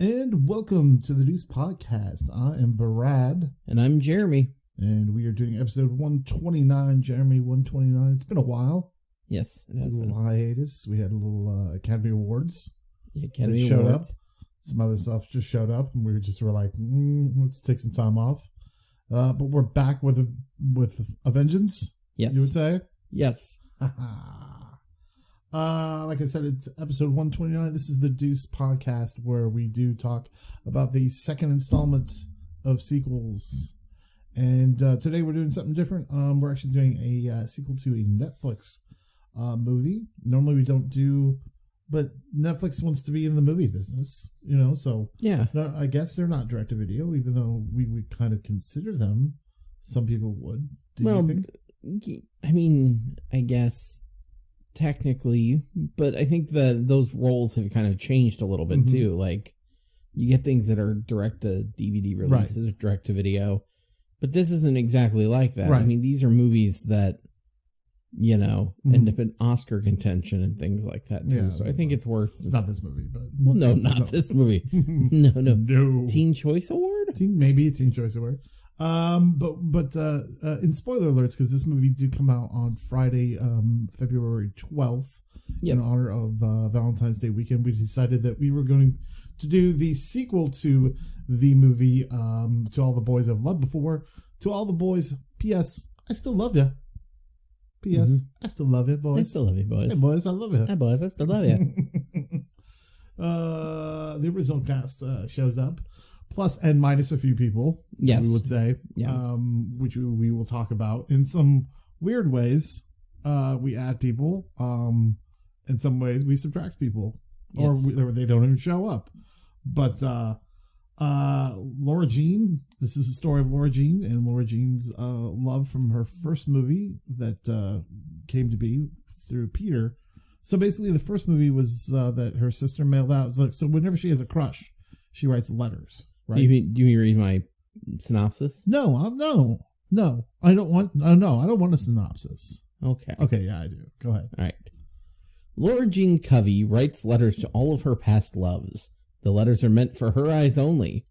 And welcome to the Deuce Podcast. I am Barad. And I'm Jeremy. And we are doing episode 129. Jeremy, 129. It's been a while. Yes, it has been. A little hiatus. We had a little Academy Awards. The Academy showed Awards. Up. Some other stuff just showed up, and we were like, let's take some time off. But we're back with a vengeance. Yes. You would say? Yes. Like I said, it's episode 129. This is the Deuce Podcast, where we do talk about the second installment of sequels. And today we're doing something different. We're actually doing a sequel to a Netflix movie. Normally we don't do, but Netflix wants to be in the movie business, so yeah. No, I guess they're not direct to video, even though we would kind of consider them. Some people would. Do you think? I mean, I guess technically, but I think that those roles have kind of changed a little bit too. Like, you get things that are direct to DVD releases, or direct to video, but this isn't exactly like that. Right. I mean, these are movies that, end up in Oscar contention and things like that too. Yeah, so I think it's worth... Not this movie, but... Well, no, this movie. No. Teen Choice Award? Maybe a Teen Choice Award. But in spoiler alerts, because this movie did come out on Friday, February 12th, in honor of Valentine's Day weekend, we decided that we were going to do the sequel to the movie, To All the Boys I've Loved Before. To All the Boys, P.S. I still love you. P.S. I still love you, boys. I still love you, boys. Hey, boys, I love you. Hi, boys, I still love you. The original cast shows up. Plus and minus a few people, yes, we would say, which we will talk about. In some weird ways, we add people. In some ways, we subtract people, or they don't even show up. But Laura Jean, this is the story of Laura Jean and Laura Jean's love from her first movie that came to be through Peter. So basically, the first movie was that her sister mailed out. So whenever she has a crush, she writes letters. Right. Do you read my synopsis? No. I don't want a synopsis. Okay, yeah, I do. Go ahead. All right. Laura Jean Covey writes letters to all of her past loves. The letters are meant for her eyes only.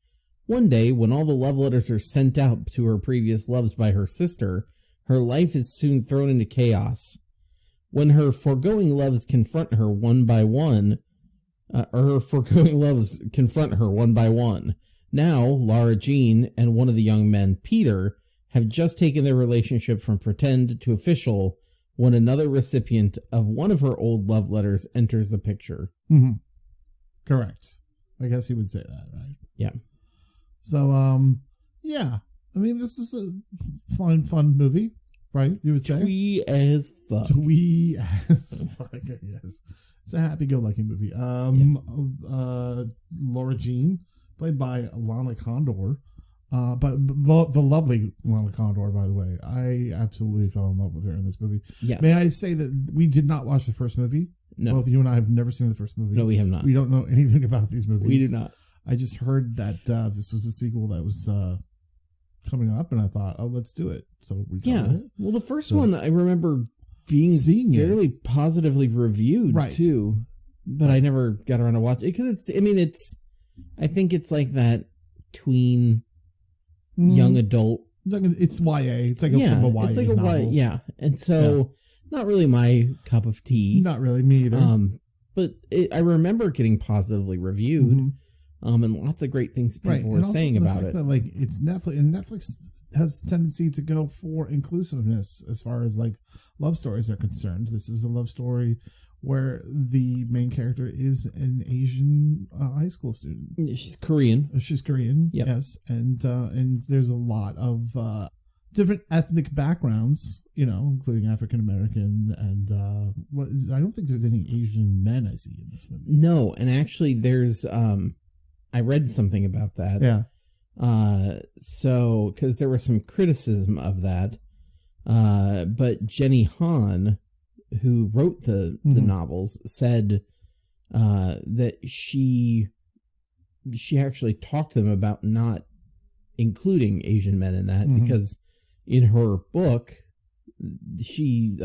One day, when all the love letters are sent out to her previous loves by her sister, her life is soon thrown into chaos. When her foregoing loves confront her one by one, Now, Laura Jean and one of the young men, Peter, have just taken their relationship from pretend to official when another recipient of one of her old love letters enters the picture. Mm-hmm. Correct. I guess you would say that, right? Yeah. So, yeah. I mean, this is a fun movie, right? You would say? Twee as fuck. Yes. It's a happy-go-lucky movie. Laura Jean, played by Lana Condor, but the lovely Lana Condor, by the way. I absolutely fell in love with her in this movie. Yes. May I say that we did not watch the first movie? No. Both you and I have never seen the first movie. No, we have not. We don't know anything about these movies. We do not. I just heard that this was a sequel that was coming up, and I thought, let's do it. So we covered it. Well, the first one I remember seeing fairly positively reviewed too, but I never got around to watch it because I think it's like that tween young adult. It's YA. It's like a YA novel. Yeah. And so not really my cup of tea. Not really me either. But I remember getting positively reviewed. And lots of great things people were saying about it. That, it's Netflix, and Netflix has a tendency to go for inclusiveness as far as love stories are concerned. This is a love story where the main character is an Asian high school student. She's Korean. She's Korean. Yep. Yes, and there's a lot of different ethnic backgrounds, including African American, and I don't think there's any Asian men I see in this movie. No, and actually, there's I read something about that. Yeah. So because there was some criticism of that, but Jenny Han, who wrote the novels, said that she actually talked to them about not including Asian men in that because in her book, she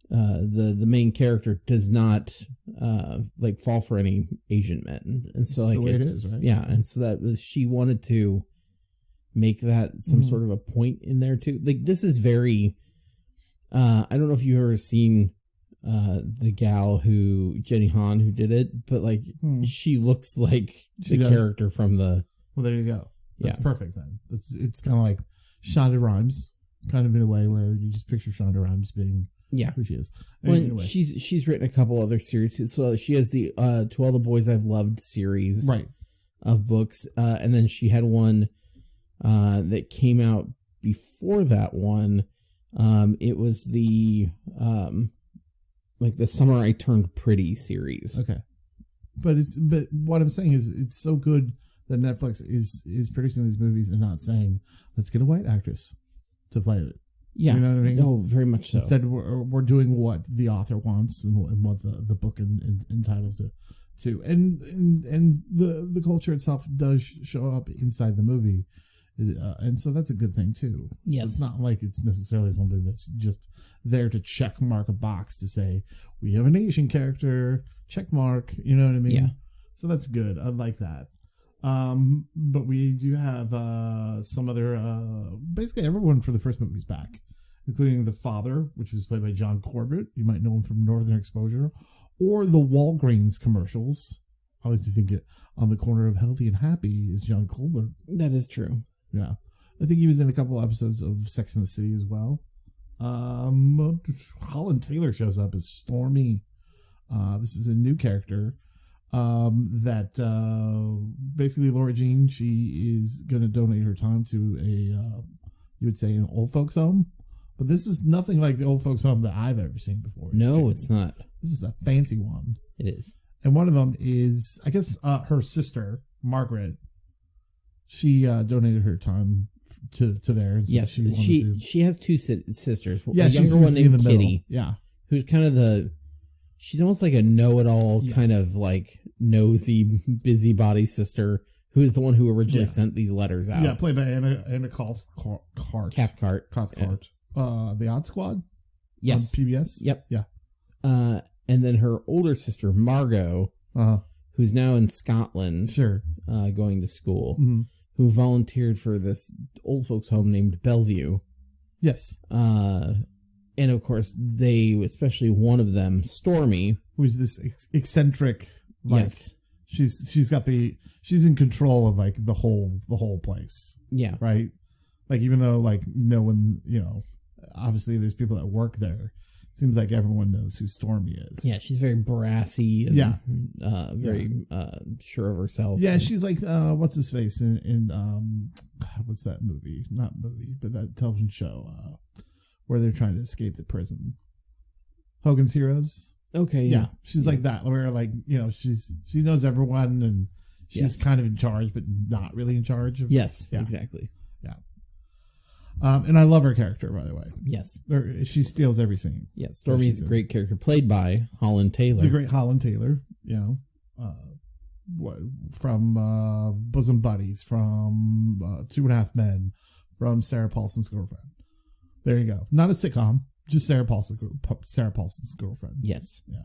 the main character does not like fall for any Asian men, and so like it is, right? Yeah, and so that was, she wanted to make that some sort of a point in there too. Like this is very I don't know if you've ever seen the gal Jenny Han who did it, but like she looks like the character from the. Well, there you go. That's perfect then. It's kind of like Shonda Rhimes, kind of in a way where you just picture Shonda Rhimes being who she is. Anyway. She's written a couple other series. So she has the To All the Boys I've Loved series of books, and then she had one that came out before that one. It was the like the Summer I Turned Pretty series. Okay, but what I'm saying is it's so good that Netflix is producing these movies and not saying, let's get a white actress to play it. Yeah, you know what I mean? Oh, very much so. Instead, we're doing what the author wants and what the book entitled to, and the culture itself does show up inside the movie, and so that's a good thing too. Yes, so it's not like it's necessarily something that's just there to check mark a box to say we have an Asian character, check mark. You know what I mean? Yeah. So that's good. I like that. But we do have some other basically everyone for the first movie's back, including the father, which was played by John Corbett. You might know him from Northern Exposure or the Walgreens commercials. I like to think it on the corner of Healthy and Happy is John Colbert. That is true. Yeah, I think he was in a couple episodes of Sex and the City as well. Holland Taylor shows up as Stormy. This is a new character. That basically Laura Jean, she is going to donate her time to you would say an old folks home, but this is nothing like the old folks home that I've ever seen before. No, it's not. This is a fancy one. It is. And one of them is, I guess, her sister, Margaret. She donated her time to there. So yes, she has two sisters. Yeah, a younger one named Kitty. Yeah. Who's kind of she's almost like a know-it-all kind of like nosy, busybody sister who is the one who originally sent these letters out. Yeah, played by Anna Cathcart. Cathcart. The Odd Squad? Yes. On PBS? Yep. Yeah. And then her older sister, Margot, who's now in Scotland, going to school, who volunteered for this old folks home named Bellevue. Yes. And of course, especially one of them, Stormy, who's this eccentric. Yes, she's in control of like the whole place. Yeah, right. Like even though like no one, obviously there's people that work there. It seems like everyone knows who Stormy is. Yeah, she's very brassy and very sure of herself. Yeah, she's like what's his face in what's that movie? Not movie, but that television show. Where they're trying to escape the prison. Hogan's Heroes. Okay, yeah. She's like that, where like, she knows everyone and she's kind of in charge, but not really in charge. Yes, exactly. Yeah. And I love her character, by the way. Yes. She steals every scene. Yeah, Stormy's a great character, played by Holland Taylor. The great Holland Taylor, from Bosom Buddies, from 2.5 Men, from Sarah Paulson's Girlfriend. There you go. Not a sitcom, just Sarah Paulson's girlfriend. Yes. Yeah.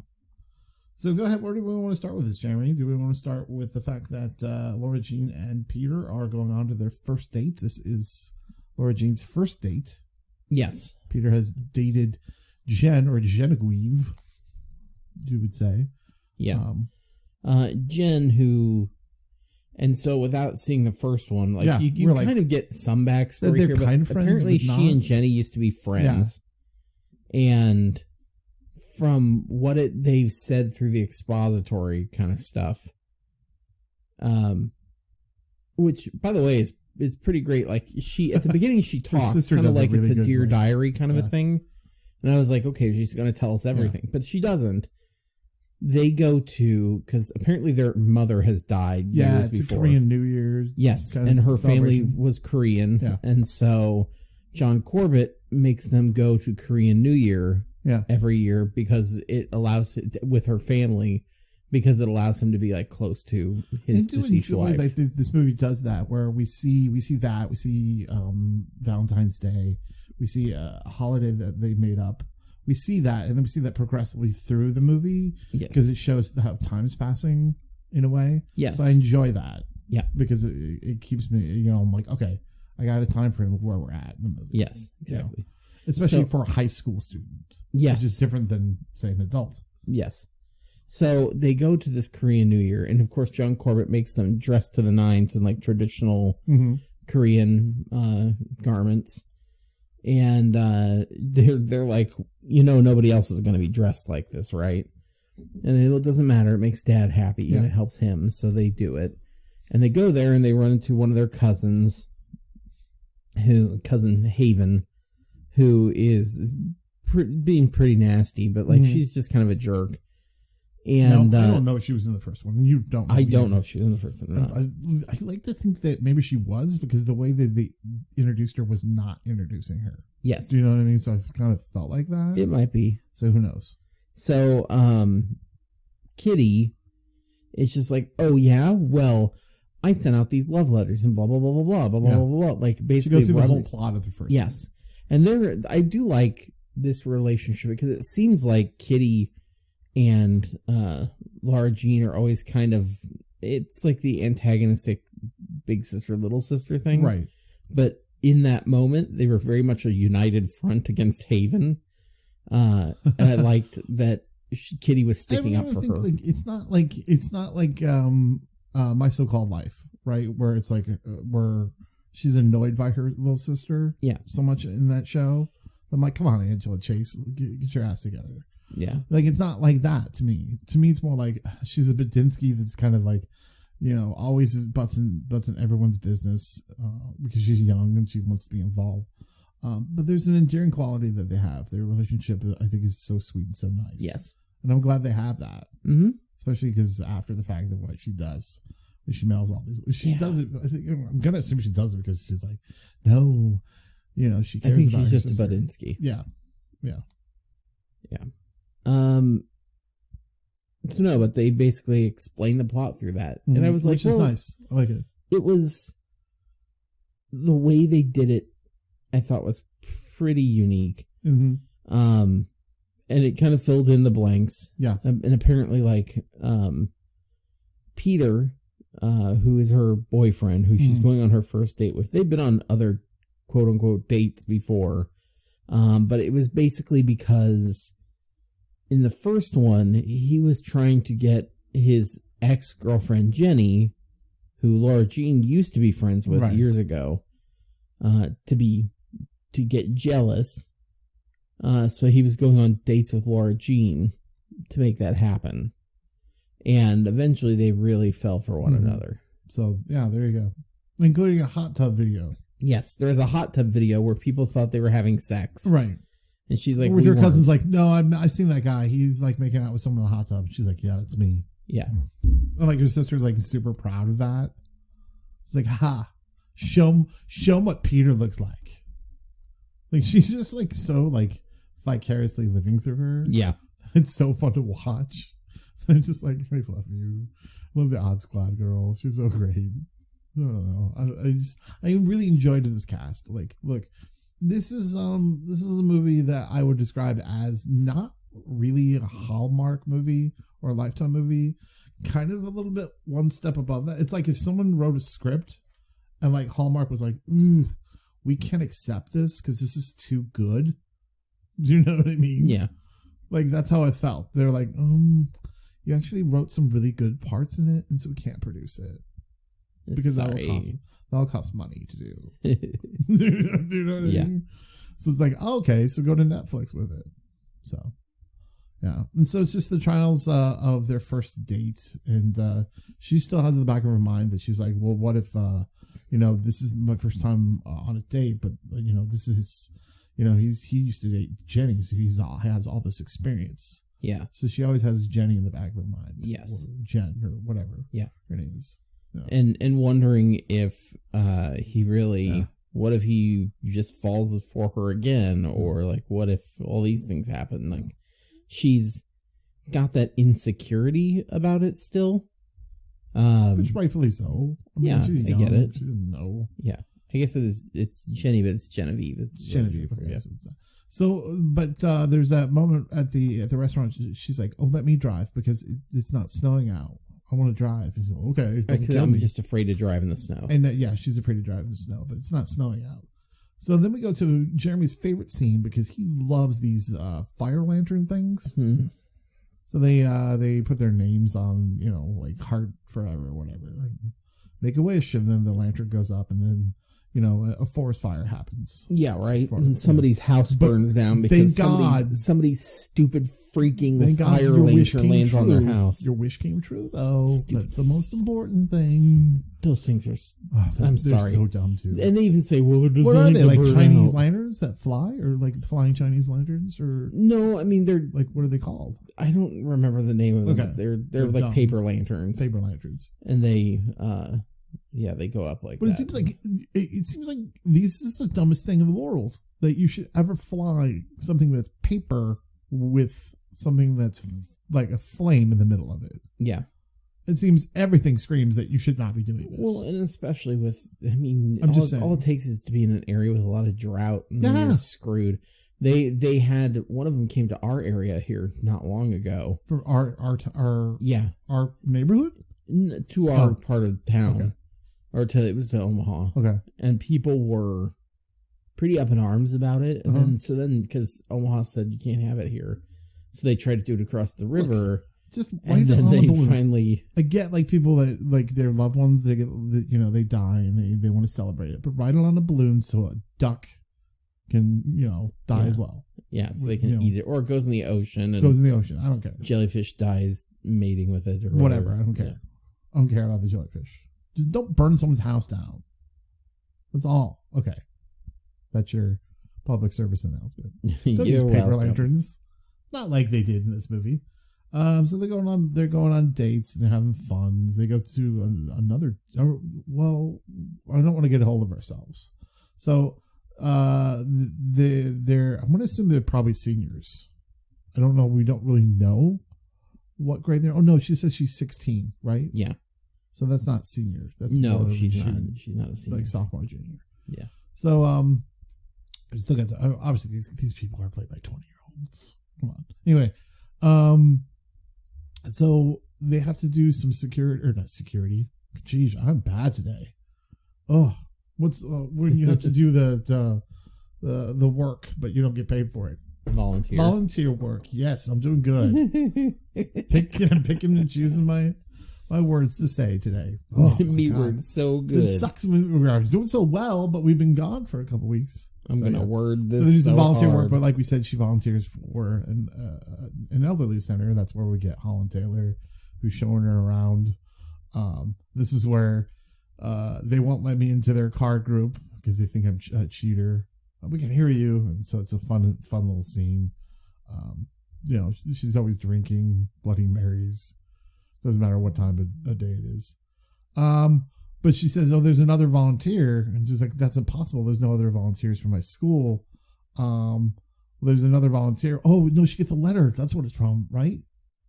So go ahead. Where do we want to start with this, Jeremy? Do we want to start with the fact that Laura Jean and Peter are going on to their first date? This is Laura Jean's first date. Yes. Peter has dated Jen, or Genevieve, you would say. Yeah. Jen, who... And so, without seeing the first one, like you kind of get some backstory here. But kind of friends, apparently, she and Jenny used to be friends, and from what they've said through the expository kind of stuff, which, by the way, is pretty great. Like at the beginning, she talks kind of like really it's a Dear Diary kind of a thing, and I was like, okay, she's going to tell us everything, but she doesn't. They go to, because apparently their mother has died years before. It's a Korean New Year's. Yes, and her family was Korean. And so John Corbett makes them go to Korean New Year every year because it allows, with her family, because it allows him to be like close to his deceased wife. Like this movie does that, where we see Valentine's Day. We see a holiday that they made up we see that, and then we see that progressively through the movie. Yes. Because it shows how time's passing in a way. Yes. So I enjoy that. Yeah. Because it keeps me, I'm like, okay, I got a time frame of where we're at in the movie. Yes, exactly. Especially for a high school student. Yes. Which is different than, say, an adult. Yes. So they go to this Korean New Year, and of course John Corbett makes them dress to the nines in like traditional Korean garments. And they're like, nobody else is going to be dressed like this, right? And it doesn't matter. It makes Dad happy, and it helps him, so they do it. And they go there, and they run into one of their cousins, cousin Haven, who is being pretty nasty, but like she's just kind of a jerk. And I don't know if she was in the first one. You don't know. I don't know if she was in the first one. I like to think that maybe she was, because the way that they introduced her was not introducing her. Yes. Do you know what I mean? So I kind of felt like that. It might be. So who knows? So Kitty is just like, oh yeah, well, I sent out these love letters and blah blah blah blah blah blah blah blah blah. Like basically, she goes through the whole plot of the first. Yes, and I do like this relationship because it seems like Kitty and Laura Jean are always kind of, it's like the antagonistic big sister little sister thing, right? But in that moment, they were very much a united front against Haven, and I liked that Kitty was sticking up for her. Like, it's not like My So-Called Life, right? Where it's like where she's annoyed by her little sister, so much in that show. I'm like, come on, Angela Chase, get your ass together. Yeah. Like, it's not like that to me. To me, it's more like she's a Badinsky that's kind of like, always is butts in everyone's business because she's young and she wants to be involved. But there's an endearing quality that they have. Their relationship, I think, is so sweet and so nice. Yes. And I'm glad they have that. Mm-hmm. Especially because after the fact of what she does, she mails all these. She does it. I think I'm gonna assume she does it because she's like, no, she cares. I think she's just sister. a Badinsky. Yeah. So no, but they basically explain the plot through that, and I was like, which is nice. I like it. It was the way they did it. I thought was pretty unique. Mm-hmm. And it kind of filled in the blanks. Yeah. And apparently, like, Peter, who is her boyfriend, who she's going on her first date with, they've been on other quote unquote dates before. But it was basically because in the first one, he was trying to get his ex-girlfriend, Jenny, who Laura Jean used to be friends with years ago, to get jealous. So he was going on dates with Laura Jean to make that happen. And eventually they really fell for one another. So, yeah, there you go. Including a hot tub video. Yes, there was a hot tub video where people thought they were having sex. Right. And she's like, your cousin's like, no, I've seen that guy. He's like making out with someone in the hot tub. She's like, yeah, that's me. Yeah. And like your sister's like super proud of that. It's like, show him what Peter looks like. Like she's just like so like vicariously living through her. Yeah. It's so fun to watch. I'm just like, I love you. Love the Odd Squad girl. She's so great. I don't know. I really enjoyed this cast. Like, look, this is a movie that I would describe as not really a Hallmark movie or a Lifetime movie. Kind of a little bit one step above that. It's like if someone wrote a script and like Hallmark was like, we can't accept this because this is too good. Do you know what I mean? Yeah. Like that's how I felt. They're like, you actually wrote some really good parts in it, and so we can't produce it. Because that'll cost money to do. Do you know what I mean? So it's like, okay, so go to Netflix with it. So, yeah. And so it's just the trials of their first date. And she still has in the back of her mind that she's like, well, what if, this is my first time on a date, but, this is, he used to date Jenny, so he has all this experience. Yeah. So she always has Jenny in the back of her mind. Yes. Or Jen or whatever. Yeah. Her name is. No. And wondering if he really, what if he just falls for her again, or like what if all these things happen? Like she's got that insecurity about it still, which rightfully so. I mean, yeah, she's young, I get it. She doesn't know. Yeah, I guess it's Jenny, but it's Genevieve. It's Genevieve. Okay. Yeah. So, but there's that moment at the restaurant. She's like, "Oh, let me drive because it's not snowing out. I want to drive." He's like, okay, don't kill I'm me. just afraid to drive in the snow. And yeah, she's afraid to drive in the snow, but it's not snowing out. So then we go to Jeremy's favorite scene because he loves these fire lantern things. Mm-hmm. So they put their names on, like heart forever or whatever. Make a wish, and then the lantern goes up, and then a forest fire happens. Yeah, right. And somebody's house burns down because somebody's stupid freaking fire lantern lands on their house. Your wish came true, though. That's the most important thing. Those things are. I'm sorry, so dumb too. And they even say, "Well, it doesn't." What are they, like Chinese lanterns that fly, or like flying Chinese lanterns, or no? I mean, they're like, what are they called? I don't remember the name of them. Okay. They're like dumb. Paper lanterns. Paper lanterns, and they they go up like. But that. It seems like this is the dumbest thing in the world that you should ever fly something that's paper with something that's like a flame in the middle of it. Yeah. It seems everything screams that you should not be doing this. Well, and especially with, just saying. All it takes is to be in an area with a lot of drought, and then you're screwed. They had one of them came to our area here not long ago. For our neighborhood, to our part of town, okay. It was to Omaha. Okay, and people were pretty up in arms about it, and then because Omaha said you can't have it here, so they tried to do it across the river. Just right on the balloon. Finally, I get like people that like their loved ones, they get they die and they want to celebrate it, but ride it on a balloon so a duck can die as well. Yeah, so they can eat it, or it goes in the ocean. And goes in the ocean. I don't care. Jellyfish dies mating with it, or whatever. I don't care. Yeah. I don't care about the jellyfish. Just don't burn someone's house down. That's all. Okay, that's your public service announcement. Don't use paper lanterns. Not like they did in this movie. So they're going on dates and they're having fun. They go to another. Well, I don't want to get a hold of ourselves. So, they're. I'm going to assume they're probably seniors. I don't know. We don't really know what grade they're. Oh no, she says she's 16, right? Yeah. So that's not senior. That's she's not. She's not a senior. Like sophomore, junior. Yeah. So I still got to. Obviously, these people are played by 20-year-olds. Come on. Anyway, so they have to do some security, or not security. Geez, I'm bad today. Oh, what's when you have to do the work, but you don't get paid for it? Volunteer work. Yes, I'm doing good. Picking and choosing my words to say today. Oh, me words so good. It sucks when we're doing so well, but we've been gone for a couple weeks. I'm gonna word this. So they do some volunteer hard. work, but like we said, she volunteers for an elderly center. That's where we get Holland Taylor, who's showing her around. This is where they won't let me into their car group because they think I'm a cheater. We can hear you, and so it's a fun little scene. She's always drinking Bloody Marys. Doesn't matter what time of day it is. But she says, "Oh, there's another volunteer," and she's like, "That's impossible. There's no other volunteers for my school." There's another volunteer. Oh no, she gets a letter. That's what it's from, right?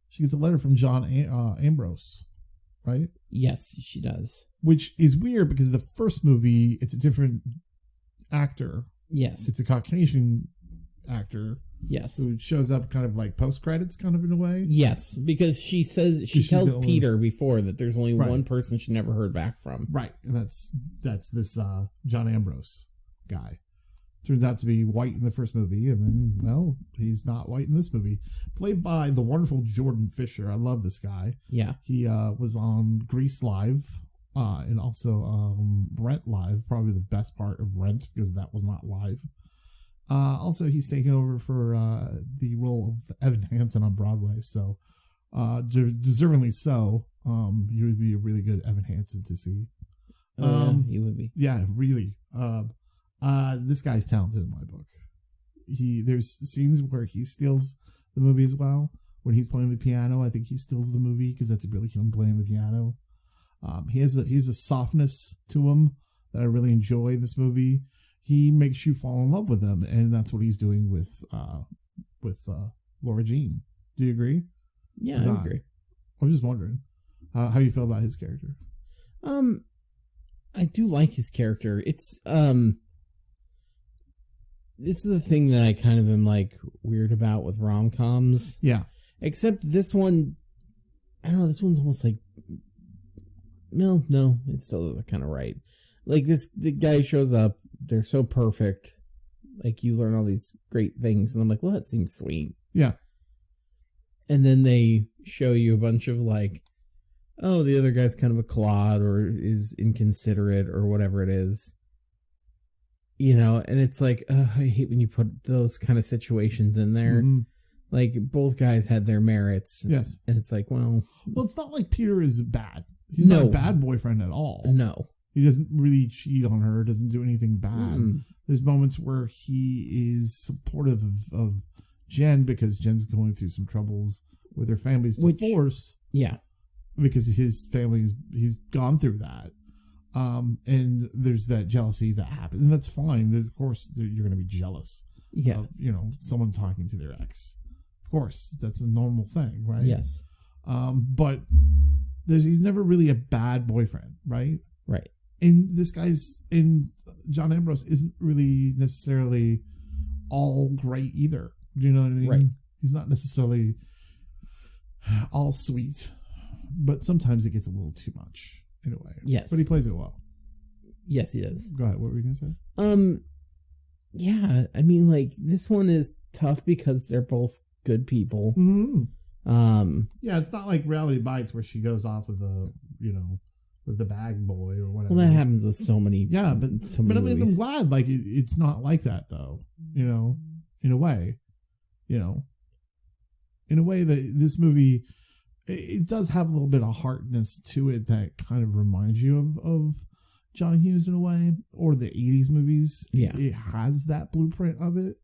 She gets a letter from John Ambrose, right? Yes, she does. Which is weird because the first movie, it's a different actor. Yes, it's a Caucasian actor. Yes, who shows up kind of like post credits, kind of in a way. Yes, because she tells Peter before that there's only one person she never heard back from. Right, and that's this John Ambrose guy. Turns out to be white in the first movie, and then he's not white in this movie. Played by the wonderful Jordan Fisher. I love this guy. Yeah, he was on Grease Live, and also Rent Live. Probably the best part of Rent because that was not live. Also, he's taken over for the role of Evan Hansen on Broadway, so deservingly so. He would be a really good Evan Hansen to see. He would be. Yeah, really. This guy's talented in my book. There's scenes where he steals the movie as well. When he's playing the piano, I think he steals the movie because that's really him playing the piano. He has a softness to him that I really enjoy in this movie. He makes you fall in love with him, and that's what he's doing with Laura Jean. Do you agree? Yeah, I agree. I was just wondering how you feel about his character. I do like his character. It's this is the thing that I kind of am like weird about with rom-coms. Yeah. Except this one, I don't know, this one's almost like, no, it's still kind of right. Like the guy shows up, they're so perfect. Like you learn all these great things, and I'm like, well, that seems sweet. Yeah. And then they show you a bunch of like, oh, the other guy's kind of a clod or is inconsiderate or whatever it is. You know, and it's like, I hate when you put those kind of situations in there. Mm-hmm. Like, both guys had their merits. Yes. And it's like, well, it's not like Peter is bad. He's not a bad boyfriend at all. No. He doesn't really cheat on her, doesn't do anything bad. There's moments where he is supportive of Jen because Jen's going through some troubles with her family's divorce. Yeah. Because his family's, he's gone through that. And there's that jealousy that happens. And that's fine. Of course, you're going to be jealous. Yeah. Of, someone talking to their ex. Of course, that's a normal thing, right? Yes. But he's never really a bad boyfriend, right? Right. And John Ambrose isn't really necessarily all great either. Do you know what I mean? Right. He's not necessarily all sweet, but sometimes it gets a little too much in a way. Yes. But he plays it well. Yes, he does. Go ahead. What were you going to say? Yeah, I mean, like, this one is tough because they're both good people. Mm-hmm. Yeah, it's not like Reality Bites where she goes off with with the bag boy or whatever. Well, that happens with so many. Yeah, but I mean, I'm glad like it's not like that though. In a way, in a way that this movie it does have a little bit of heartness to it that kind of reminds you of John Hughes in a way, or the 80s movies. Yeah, it has that blueprint of it.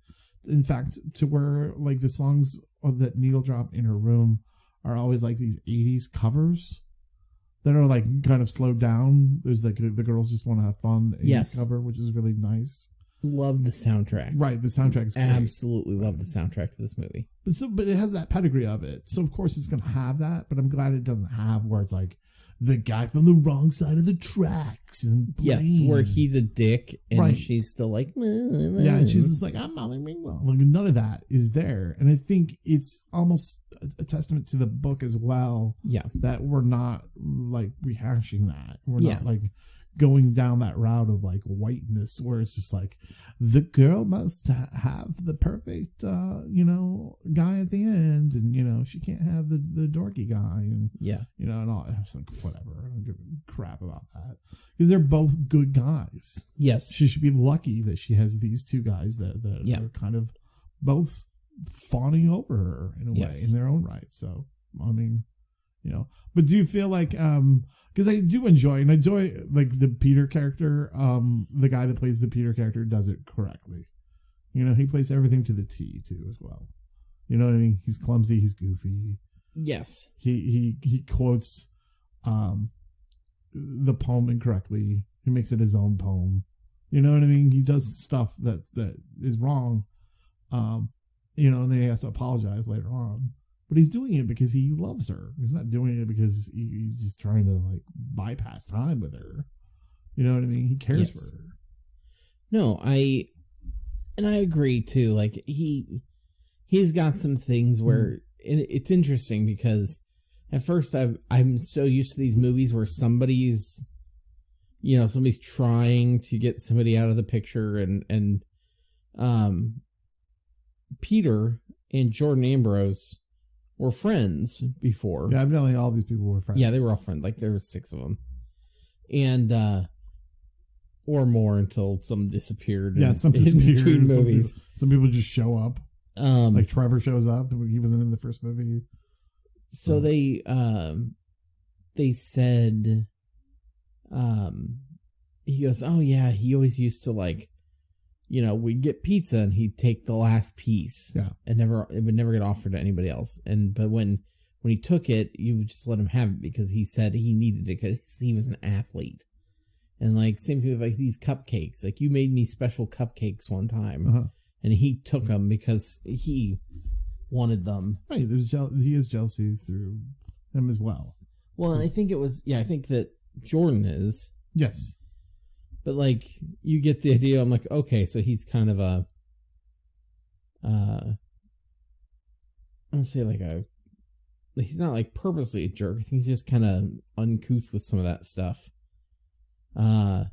In fact, to where like the songs of that Needle Drop in Her Room are always like these 80s covers that are like kind of slowed down. There's like the girls just want to have fun. Cover, which is really nice. Love the soundtrack. Right, the soundtrack is great. Absolutely love the soundtrack to this movie. But it has that pedigree of it. So of course it's gonna have that. But I'm glad it doesn't have where it's like the guy from the wrong side of the tracks and yes, where he's a dick and she's still like yeah, and she's just like I'm not being well. Like none of that is there, and I think it's almost a testament to the book as well. Yeah, that we're not like rehashing that. We're not like going down that route of like whiteness where it's just like the girl must have the perfect guy at the end, and she can't have the dorky guy, and and all some whatever. I don't give a crap about that because they're both good guys. Yes, she should be lucky that she has these two guys that are kind of both fawning over her in a way in their own right. So I mean, but do you feel like because I do enjoy like the Peter character, the guy that plays the Peter character does it correctly. He plays everything to the T too as well. You know what I mean? He's clumsy, he's goofy. Yes. He quotes the poem incorrectly. He makes it his own poem. You know what I mean? He does stuff that is wrong. And then he has to apologize later on. But he's doing it because he loves her. He's not doing it because he's just trying to like bypass time with her. You know what I mean? He cares for her. No, I agree too. Like he's got some things where and it's interesting because at first I'm so used to these movies where somebody's trying to get somebody out of the picture and Peter and Jordan Ambrose were friends before. Yeah, evidently all these people were friends. Yeah, they were all friends. Like there were 6 of them. And or more until some disappeared. Yeah, some disappeared. Between movies. Some people just show up. Like Trevor shows up. He wasn't in the first movie. So they said he goes, oh yeah, he always used to like we'd get pizza and he'd take the last piece. Yeah. And it would never get offered to anybody else. But when he took it, you would just let him have it because he said he needed it because he was an athlete. And like same thing with like these cupcakes. Like you made me special cupcakes one time, and he took them because he wanted them. Right. He is jealousy through him as well. Well, and I think I think that Jordan is. Yes. But like you get the idea. I'm like, okay, so he's kind of a I don't say he's not like purposely a jerk. I think he's just kind of uncouth with some of that stuff. I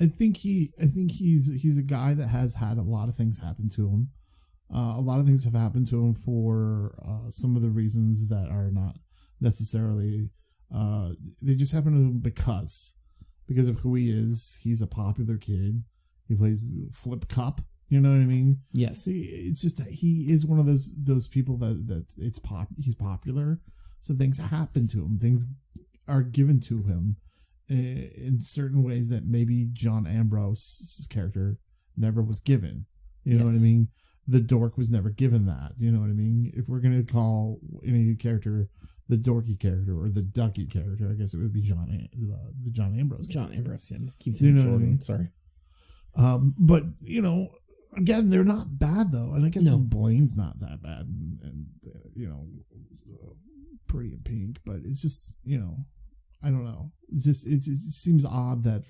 think he's a guy that has had a lot of things happen to him. A lot of things have happened to him for some of the reasons that are not necessarily. They just happen to him because of who he is. He's a popular kid. He plays flip cup. You know what I mean? Yes. It's just that he is one of those people that he's popular. So things happen to him. Things are given to him in certain ways that maybe John Ambrose's character never was given. You know what I mean? The dork was never given that. You know what I mean? If we're going to call any character the dorky character or the ducky character, I guess it would be the John Ambrose. John Ambrose, yeah. Just keep saying Jordan. What I mean? Sorry. But, again, they're not bad, though. And I guess Blaine's not that bad and pretty in pink. But it's just, I don't know. It just seems odd that,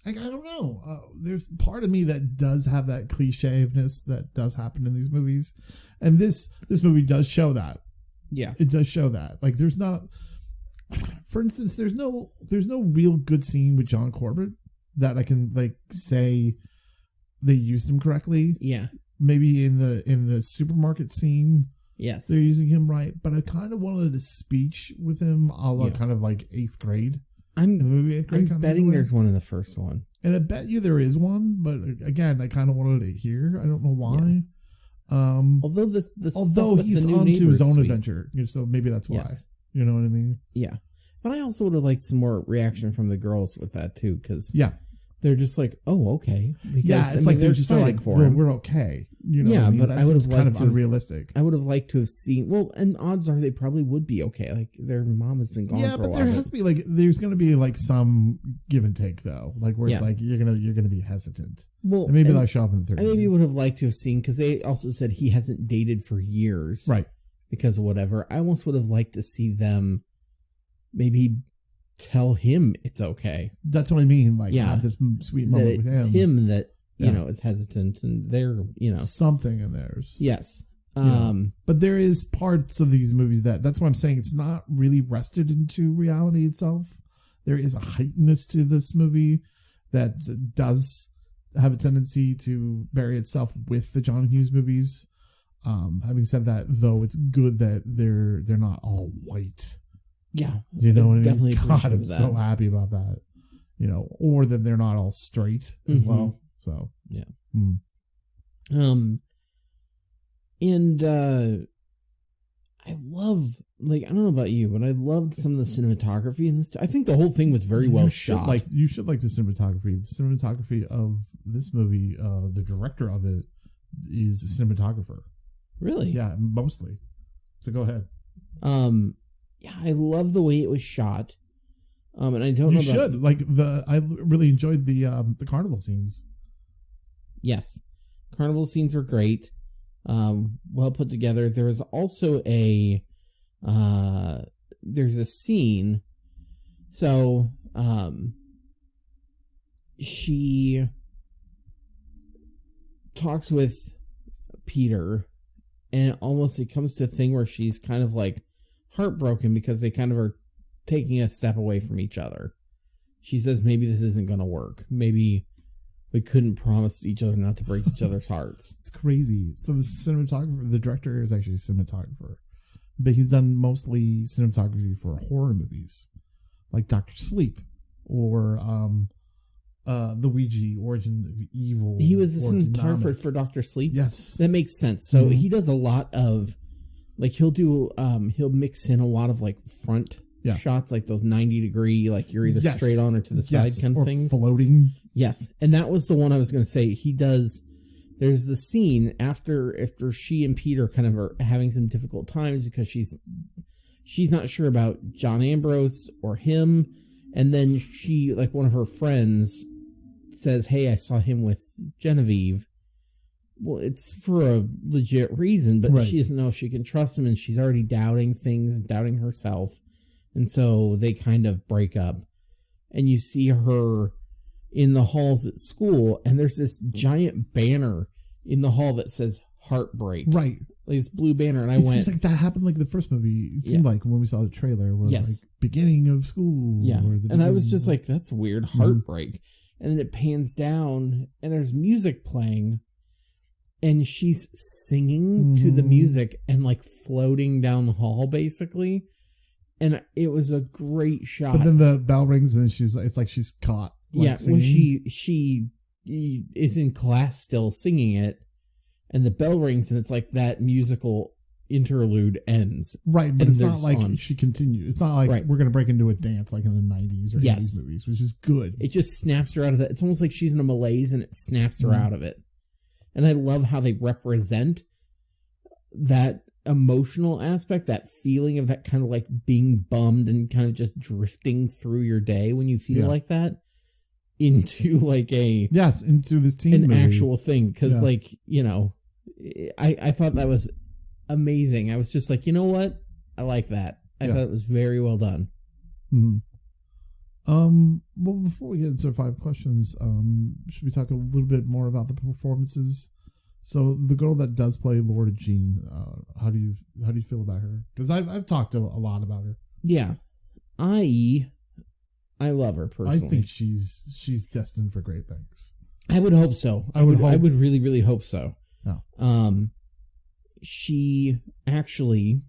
I don't know. There's part of me that does have that cliche-ness that does happen in these movies. And this movie does show that. Yeah. It does show that. There's not... For instance, there's no real good scene with John Corbett that I can, say they used him correctly. Yeah. Maybe in the supermarket scene... Yes. They're using him right, but I kind of wanted a speech with him a la kind of like 8th grade. I'm I'm betting there's one in the first one. And I bet you there is one, but again, I kind of wanted it here. I don't know why. Yeah. Although he's on to his own adventure, so maybe that's why. Yes. You know what I mean? Yeah. But I also would have liked some more reaction from the girls with that too, because they're just like, oh, okay. Because, it's they're just like, we're okay. But I would have kind of unrealistic. I would have liked to have seen. Well, and odds are they probably would be okay. Their mom has been gone for a while. Yeah, but there has to be there's going to be some give and take though, where it's you're gonna be hesitant. Well, and maybe they'll show up in the third. I maybe would have liked to have seen because they also said he hasn't dated for years, right? Because of whatever. I almost would have liked to see them maybe tell him it's okay. That's what I mean. Have this sweet moment with him. It's him that is hesitant, and they're something in theirs. Yes. But there is parts of these movies that's why I'm saying it's not really rested into reality itself. There is a heightenedness to this movie that does have a tendency to bury itself with the John Hughes movies. Having said that, though, it's good that they're not all white. Yeah, you know what I mean? Definitely. God, I'm so happy about that. Or that they're not all straight as well. So yeah. And I love I don't know about you, but I loved some of the cinematography in this. I think the whole thing was very well shot. You should like the cinematography. The cinematography of this movie, the director of it is a cinematographer. Really? Yeah, mostly. So go ahead. Yeah, I love the way it was shot. And I don't know. You should I really enjoyed the carnival scenes. Yes, carnival scenes were great. Well put together. There was also there's a scene. So, she talks with Peter, and it comes to a thing where she's kind of heartbroken because they kind of are taking a step away from each other. She says maybe this isn't going to work. Maybe we couldn't promise each other not to break each other's hearts. It's crazy. So the director is actually a cinematographer, but he's done mostly cinematography for horror movies like Dr. Sleep or the Ouija, Origin of Evil. He was a cinematographer for Dr. Sleep? Yes. That makes sense. So he does a lot of he'll mix in a lot of front shots, those 90-degree, you're either straight on or to the side kind of things. Floating. Yes. And that was the one I was going to say. There's the scene after she and Peter kind of are having some difficult times because she's not sure about John Ambrose or him. And then she, one of her friends says, hey, I saw him with Genevieve. Well, it's for a legit reason, but she doesn't know if she can trust him, and she's already doubting things, doubting herself. And so they kind of break up. And you see her in the halls at school, and there's this giant banner in the hall that says heartbreak. Right. Like this blue banner, and I it went... seems like that happened like the first movie. It seemed like when we saw the trailer, where like beginning of school. Yeah, and I was just of... like, that's weird, heartbreak. And then it pans down, and there's music playing, and she's singing to the music and like floating down the hall, basically. And it was a great shot. But then the bell rings, and it's like she's caught. Like, singing. Well, she is in class still singing it, and the bell rings, and it's like that musical interlude ends. Right, but it's not like she continues. It's not like we're going to break into a dance like in the 90s or 80s movies, which is good. It just snaps her out of that. It's almost like she's in a malaise, and it snaps her out of it. And I love how they represent that emotional aspect, that feeling of that kind of like being bummed and kind of just drifting through your day when you feel like that, into like into this teen movie. Actual thing. Because like, you know, I thought that was amazing. I was just like, you know what? I like that. I thought it was very well done. Mm-hmm. Well, before we get into 5 questions, should we talk a little bit more about the performances? So the girl that does play Laura Jean, how do you feel about her? Because I've talked a lot about her. Yeah, I love her personally. I think she's destined for great things. I would hope so. I would really, really hope so. Yeah. She actually.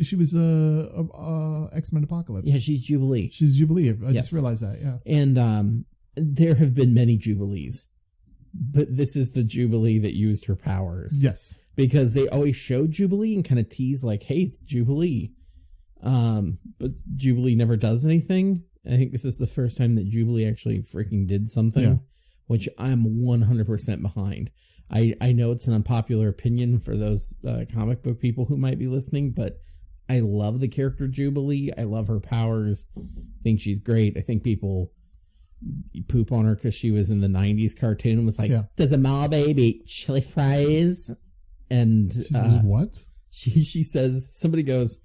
She was X-Men Apocalypse. Yeah, she's Jubilee. She's Jubilee. I just realized that. Yeah. And there have been many Jubilees, but this is the Jubilee that used her powers. Yes. Because they always show Jubilee and kind of tease like, "Hey, it's Jubilee," but Jubilee never does anything. I think this is the first time that Jubilee actually freaking did something, which I'm 100% behind. I know it's an unpopular opinion for those comic book people who might be listening, but I love the character Jubilee. I love her powers. I think she's great. I think people poop on her because she was in the 90s cartoon and was like, does a mall baby eat chili fries? And she says, what? She says, somebody goes,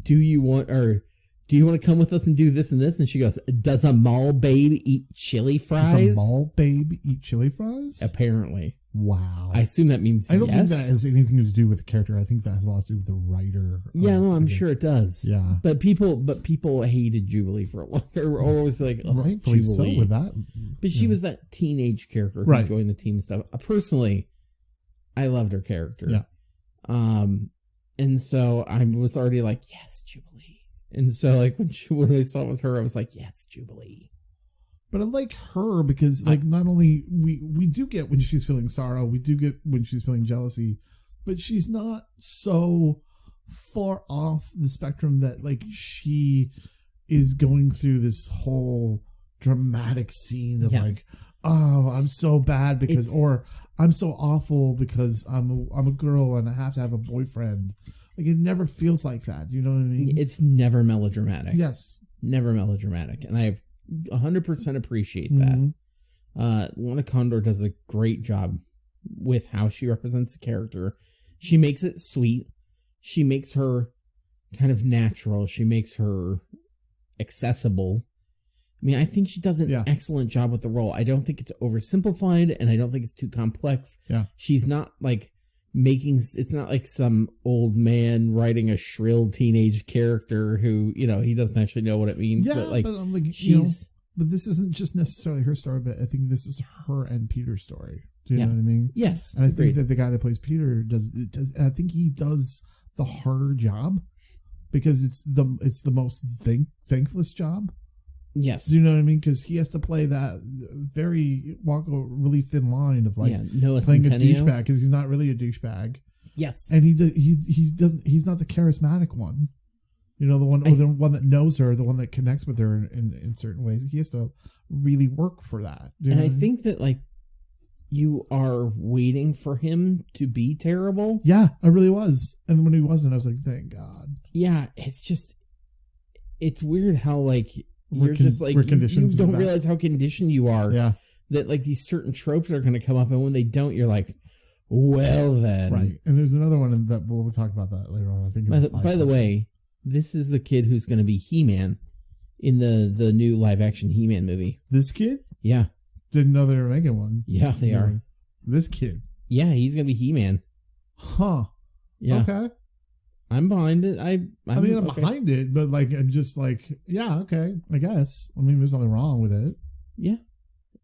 do you want to come with us and do this and this? And she goes, does a mall babe eat chili fries? Does a mall babe eat chili fries? Apparently. Wow. I assume that means I don't think that has anything to do with the character. I think that has a lot to do with the writer. Yeah, no, I'm sure it does. Yeah. But people hated Jubilee for a long time. Or always like, rightfully so with that. But she was that teenage character who joined the team and stuff. Personally, I loved her character. Yeah. And so I was already like, yes, Jubilee. And so like when I saw it was her, I was like, yes, Jubilee. But I like her because, like, not only we do get when she's feeling sorrow, we do get when she's feeling jealousy, but she's not so far off the spectrum that, like, she is going through this whole dramatic scene of like, oh, I'm so bad because, or I'm so awful because I'm a girl and I have to have a boyfriend. Like, it never feels like that. You know what I mean? It's never melodramatic. Yes. Never melodramatic. And I 100% appreciate that. Lana Condor does a great job with how she represents the character. She makes it sweet. She makes her kind of natural. She makes her accessible. I mean, I think she does an excellent job with the role. I don't think it's oversimplified, and I don't think it's too complex. Yeah. She's not like it's not like some old man writing a shrill teenage character who, you know, he doesn't actually know what it means. Yeah, but like, I'm like, but this isn't just necessarily her story, but I think this is her and Peter's story. Do you know what I mean? Yes. And I think that the guy that plays Peter does. I think he does the harder job because it's the most thankless job. Yes. Do you know what I mean? Because he has to play that walk a really thin line of like playing a douchebag because he's not really a douchebag. Yes. And he's not the charismatic one. You know, the one that knows her, the one that connects with her in certain ways. He has to really work for that. And I think that like you are waiting for him to be terrible. Yeah, I really was. And when he wasn't, I was like, thank God. Yeah, it's weird how like you're just like, you don't realize how conditioned you are. Yeah. That like these certain tropes are going to come up, and when they don't, you're like, well then. Right. And there's another one that we'll talk about that later on. I think. By the way, this is the kid who's going to be He-Man in the new live action He-Man movie. This kid? Yeah. Didn't know they were making one. Yeah, they are. This kid. Yeah, he's gonna be He-Man. Huh. Yeah. Okay. I'm behind it. I'm behind it, but like, I'm just like, yeah, okay, I guess. I mean, there's nothing wrong with it. Yeah.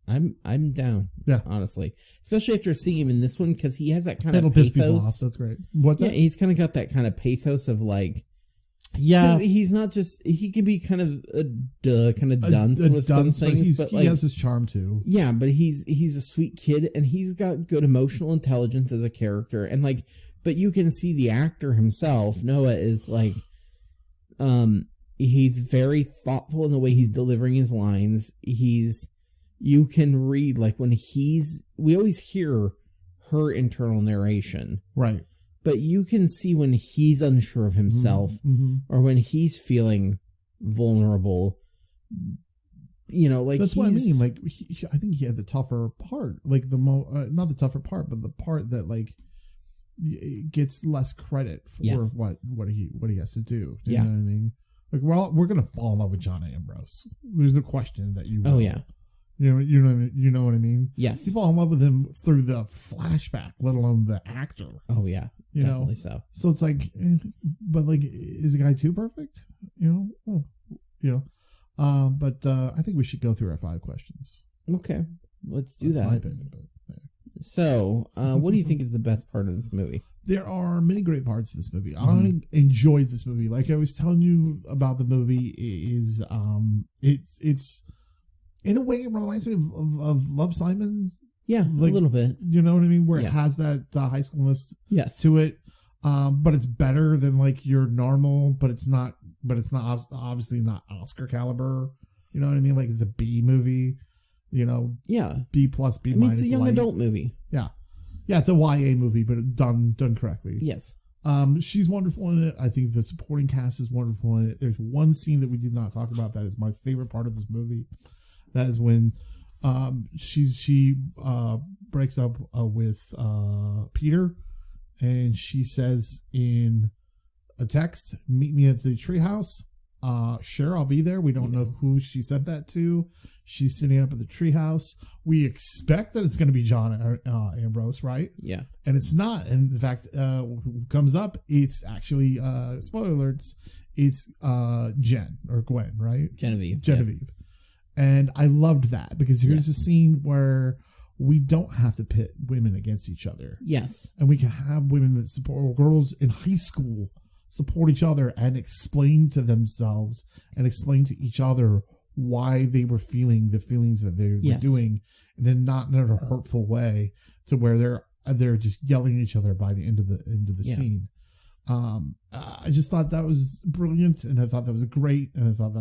I'm down. Yeah. Honestly. Especially after seeing him in this one, because he has that kind of piss people pathos. off. That's great. What's that? He's kind of got that kind of pathos of like, yeah, he's not just, he can be kind of a dunce with some things, but he has his charm too. Yeah, but he's a sweet kid, and he's got good emotional intelligence as a character, and like, but you can see the actor himself, Noah, is like, he's very thoughtful in the way he's delivering his lines. You can read, like, when we always hear her internal narration. Right. But you can see when he's unsure of himself, or when he's feeling vulnerable. You know, like, that's what I mean. Like, I think he had the tougher part, like not the tougher part, but the part that like gets less credit for what he has to do. You know what I mean? Like, we're gonna fall in love with John Ambrose. There's no question that you will. Oh yeah. You know what I mean? Yes. You fall in love with him through the flashback, let alone the actor. Oh yeah, definitely so. So it's like, but like, is the guy too perfect? But I think we should go through our 5 questions. Okay, let's do that. That's my opinion. But, yeah. So, what do you think is the best part of this movie? There are many great parts of this movie. I enjoyed this movie. Like I was telling you about the movie, is it's in a way it reminds me of Love, Simon. Yeah, like, a little bit. You know what I mean? Where it has that high schoolness to it, but it's better than like your normal. But it's not obviously not Oscar caliber. You know what I mean? Like, it's a B movie. You know, B plus, B minus. It's a young adult movie. Yeah, it's a YA movie, but done correctly. Yes. She's wonderful in it. I think the supporting cast is wonderful in it. There's one scene that we did not talk about that is my favorite part of this movie. That is when she breaks up with Peter, and she says in a text, "Meet me at the treehouse." Sure, I'll be there. We don't know who she sent that to. She's sitting up at the treehouse. We expect that it's going to be John Ambrose, right? Yeah. And it's not. And in fact, who comes up, it's actually, spoiler alerts, it's Jen or Gwen, right? Genevieve. Yeah. And I loved that, because here's a scene where we don't have to pit women against each other. Yes. And we can have women that support, girls in high school support each other and explain to themselves and explain to each other why they were feeling the feelings that they were doing, and then not in a hurtful way to where they're just yelling at each other by the end of the scene. I just thought that was brilliant, and I thought that was great, and I thought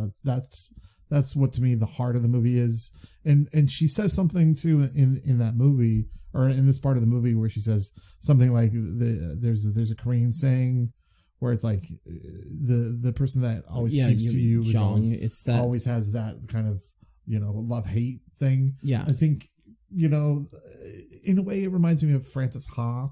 that's what, to me, the heart of the movie is. And she says something too in that movie, or in this part of the movie, where she says something like there's a Korean saying where it's like the person that always keeps to you always has that kind of, love-hate thing. Yeah. I think, in a way it reminds me of Frances Ha,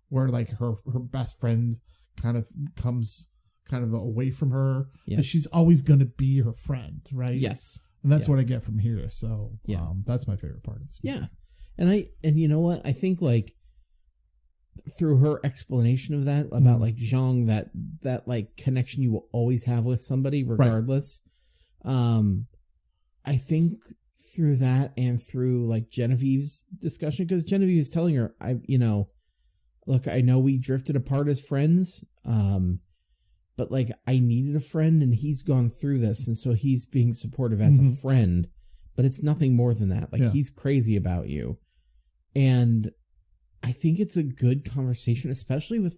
where like her best friend kind of comes kind of away from her. Yeah. But she's always going to be her friend, right? Yes. And that's what I get from here. So that's my favorite part of this movie. Yeah. And you know what? I think like through her explanation of that about like Zhang, that like connection you will always have with somebody regardless. Right. I think through that and through like Genevieve's discussion, because Genevieve is telling her, look, I know we drifted apart as friends, but like I needed a friend and he's gone through this, and so he's being supportive as a friend, but it's nothing more than that. Like he's crazy about you. And I think it's a good conversation, especially with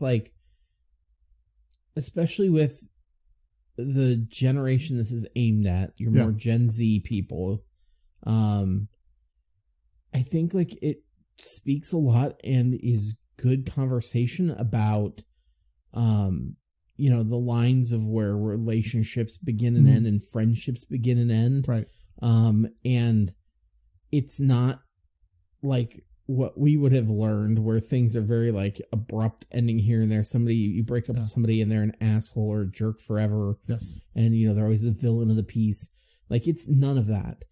the generation this is aimed at, your more Gen Z people. I think like it speaks a lot and is good conversation about, the lines of where relationships begin and end and friendships begin and end. Right. And it's not like what we would have learned where things are very like abrupt ending here and there. You break up with somebody and they're an asshole or a jerk forever. Yes. And they're always the villain of the piece. Like, it's none of that.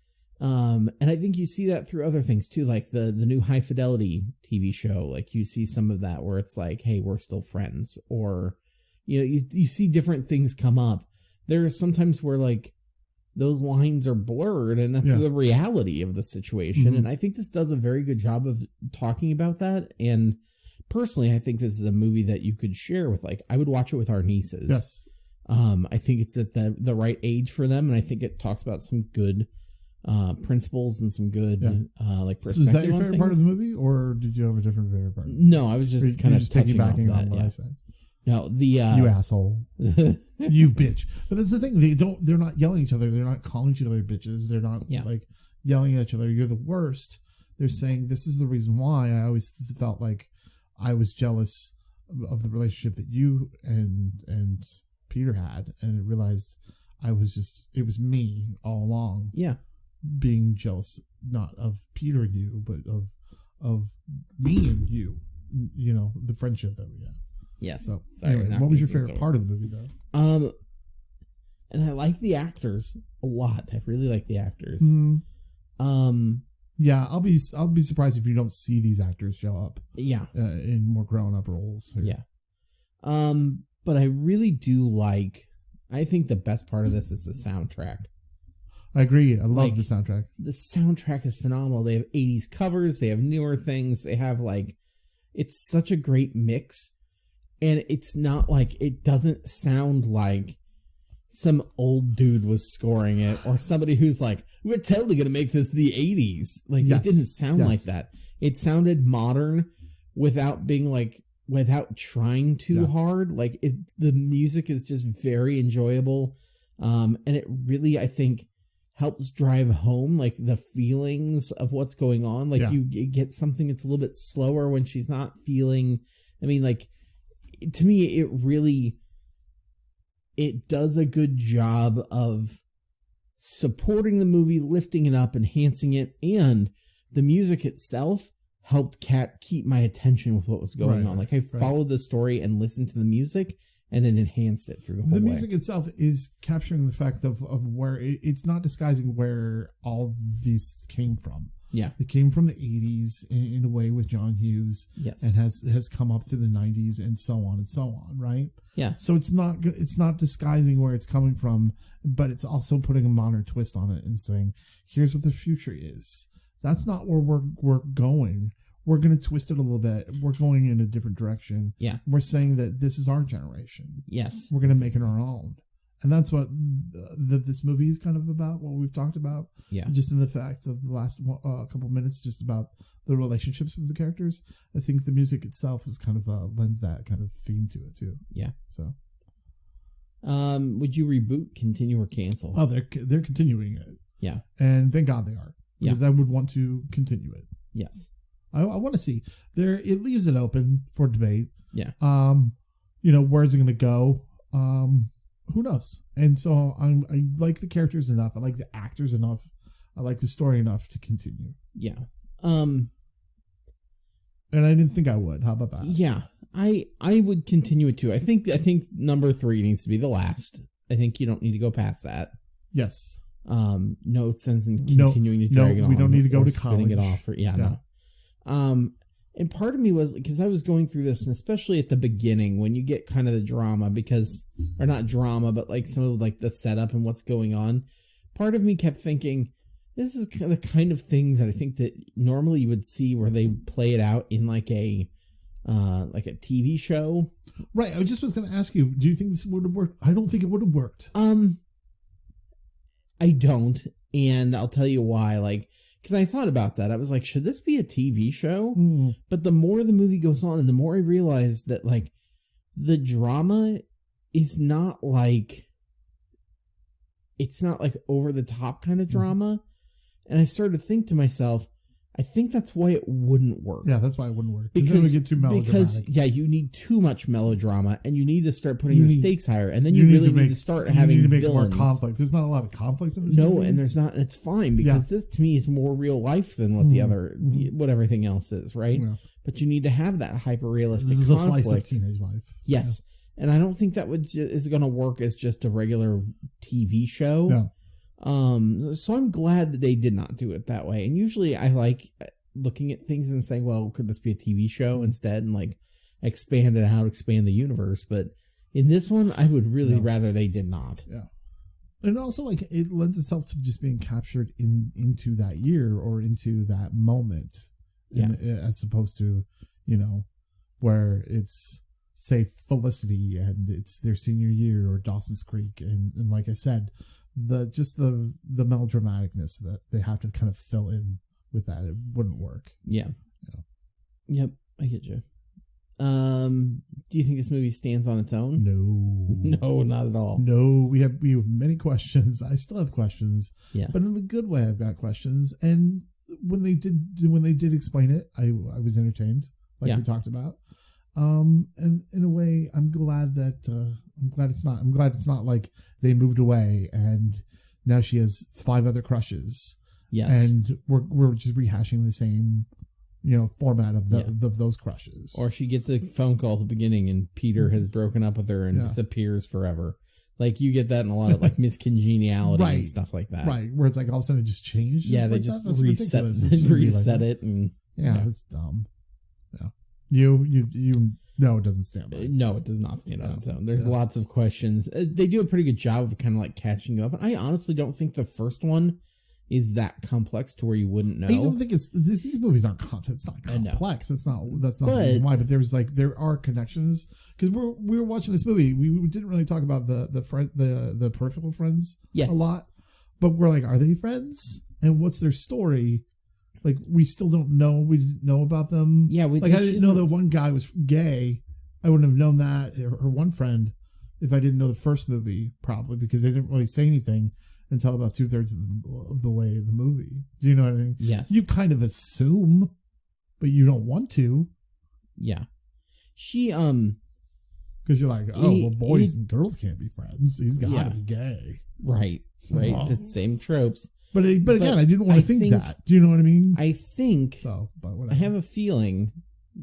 And I think you see that through other things too, like the new High Fidelity TV show. Like you see some of that where it's like, hey, we're still friends, or you see different things come up. There's sometimes where like those lines are blurred, and that's the reality of the situation. Mm-hmm. And I think this does a very good job of talking about that. And personally, I think this is a movie that you could share with, like, I would watch it with our nieces. Yes. I think it's at the right age for them, and I think it talks about some good principles and some good like perspective. So is that your favorite part of the movie, or did you have a different favorite part? No, I was just kind of piggybacking on what I said. No, you asshole, you bitch. But that's the thing; they're not yelling at each other. They're not calling each other bitches. They're not like yelling at each other. You're the worst. They're saying this is the reason why I always felt like I was jealous of the relationship that you and Peter had, and I realized it was me all along. Yeah. Being jealous, not of Peter and you, but of me and you, the friendship that we had. Yes. So, anyway, what was your favorite part of the movie, though? And I like the actors a lot. I really like the actors. Yeah, I'll be surprised if you don't see these actors show up. Yeah. In more grown-up roles. Here. Yeah. But I really do like. I think the best part of this is the soundtrack. I agree. I love the soundtrack. The soundtrack is phenomenal. They have 80s covers. They have newer things. They have it's such a great mix. And it's not it doesn't sound like some old dude was scoring it, or somebody who's like, we're totally going to make this the 80s. It didn't sound like that. It sounded modern without being without trying too hard. The music is just very enjoyable. And it really, I think, helps drive home the feelings of what's going on. You get something that's a little bit slower when she's not feeling. I mean, to me, it does a good job of supporting the movie, lifting it up, enhancing it, and the music itself helped keep my attention with what was going on. I followed the story and listened to the music, and it enhanced it through the whole way. The music itself is capturing the fact of where it's not disguising where all these came from. Yeah. It came from the 80s in a way with John Hughes. Yes. And has come up through the 90s and so on, right? Yeah. So it's not disguising where it's coming from, but it's also putting a modern twist on it and saying, here's what the future is. That's not where we're going. We're going to twist it a little bit. We're going in a different direction. Yeah. We're saying that this is our generation. Yes. We're going to make it our own. And that's what this movie is kind of about, what we've talked about. Yeah. Just in the fact of the last couple minutes, just about the relationships with the characters. I think the music itself is kind of lends that kind of theme to it, too. Yeah. So. Would you reboot, continue, or cancel? Oh, they're continuing it. Yeah. And thank God they are. Because I would want to continue it. Yes. I want to see. It leaves it open for debate. Yeah. Where's it going to go? Who knows? And so I like the characters enough. I like the actors enough. I like the story enough to continue. Yeah. And I didn't think I would. How about that? Yeah. I would continue it too. I think number 3 needs to be the last. I think you don't need to go past that. Yes. No sense in continuing to drag it on. We don't need to go to college. Spinning it off. No. And part of me was, because I was going through this, and especially at the beginning when you get kind of the drama, or not drama, but some of the setup and what's going on. Part of me kept thinking, this is the kind of thing that I think that normally you would see where they play it out in a TV show. Right. I just was going to ask you, do you think this would have worked? I don't think it would have worked. I don't. And I'll tell you why. Because I thought about that. I was like, should this be a TV show? Mm. But the more the movie goes on, and the more I realized that, the drama is not it's not over the top kind of drama. And I started to think to myself, I think that's why it wouldn't work. Yeah, that's why it wouldn't work. Because it would get too melodramatic. You need too much melodrama, and you need to start putting the stakes higher, and then you really need to start having you need to make villains. more conflict. There's not a lot of conflict in this movie. No, and there's not. It's fine, because this to me is more real life than what the other, what everything else is, right? Yeah. But you need to have that hyper realistic. This is conflict. A slice of teenage life. Yes, and I don't think that is going to work as just a regular TV show. No. So I'm glad that they did not do it that way. And usually I like looking at things and saying, well, could this be a TV show instead, and like expand it out, expand the universe. But in this one, I would really rather they did not. Yeah. And also, like, it lends itself to just being captured into that year or into that moment. Yeah. As opposed to, where it's, say, Felicity and it's their senior year, or Dawson's Creek. And like I said, the melodramaticness that they have to kind of fill in with that, it wouldn't work. Yeah. Yep. I get you. Do you think this movie stands on its own? No, not at all. No, we have many questions. I still have questions. Yeah. But in a good way, I've got questions. And when they did explain it, I was entertained, like we talked about. And in a way, I'm glad it's not like they moved away and now she has 5 other crushes. Yes. And we're just rehashing the same, format of those crushes. Or she gets a phone call at the beginning and Peter has broken up with her and disappears forever. Like, you get that in a lot of like miscongeniality and stuff like that. Right. Where it's like all of a sudden it just changed. Yeah, they like just reset it and it's dumb. Yeah. You no, it doesn't stand by itself. No, it does not stand on its own. There's lots of questions. They do a pretty good job of kind of like catching you up. And I honestly don't think the first one is that complex to where you wouldn't know. I don't think these movies aren't it's not complex. That's not the reason why. But there are connections, because we were watching this movie. We didn't really talk about the peripheral friends a lot, but we're like, are they friends? And what's their story? Like, we still don't know. We didn't know about them. Yeah, I didn't know that one guy was gay. I wouldn't have known that, or one friend, if I didn't know the first movie, probably, because they didn't really say anything until about 2/3 of the way of the movie. Do you know what I mean? Yes. You kind of assume, but you don't want to. Yeah. She, because you're like, boys and girls can't be friends. He's got to be gay. Right. The same tropes. But again, I didn't want to think that. Do you know what I mean? I think. So, but whatever. I have a feeling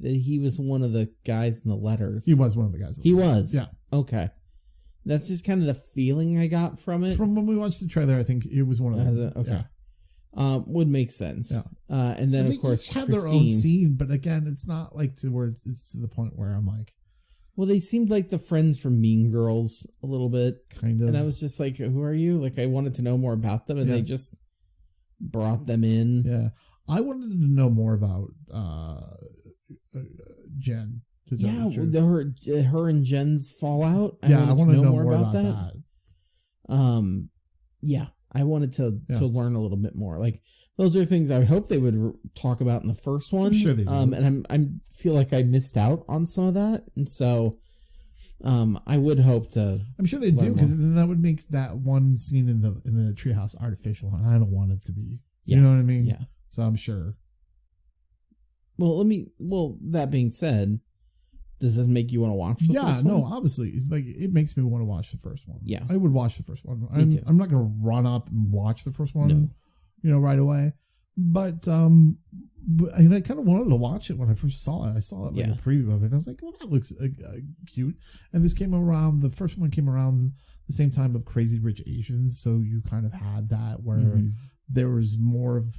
that he was one of the guys in the letters. He was one of the guys. He was? Yeah. Okay. That's just kind of the feeling I got from it. From when we watched the trailer, I think it was one of them. Okay. Yeah. Would make sense. Yeah. And then, of course, each have their own scene, but again, it's not like to where it's to the point where I'm like... Well, they seemed like the friends from Mean Girls a little bit. Kind of. And I was just like, who are you? Like, I wanted to know more about them, and they just brought them in. Yeah. I wanted to know more about Jen. Yeah, her and Jen's fallout. I want to know more about that. Yeah, I wanted to learn a little bit more. Like, those are things I hope they would talk about in the first one. I'm sure they do. And I feel like I missed out on some of that, and so I would hope to. I'm sure they do, because then that would make that one scene in the treehouse artificial, and I don't want it to be. You know what I mean? Yeah. So I'm sure. Well, that being said, does this make you want to watch the first one? No, obviously. Like, it makes me want to watch the first one. Yeah. I would watch the first one. Me too. I'm not going to run up and watch the first one, right away. But I kind of wanted to watch it when I first saw it. I saw it, like a preview of it, and I was like, well, that looks cute. And this came around, the first one came around the same time of Crazy Rich Asians, so you kind of had that where there was more of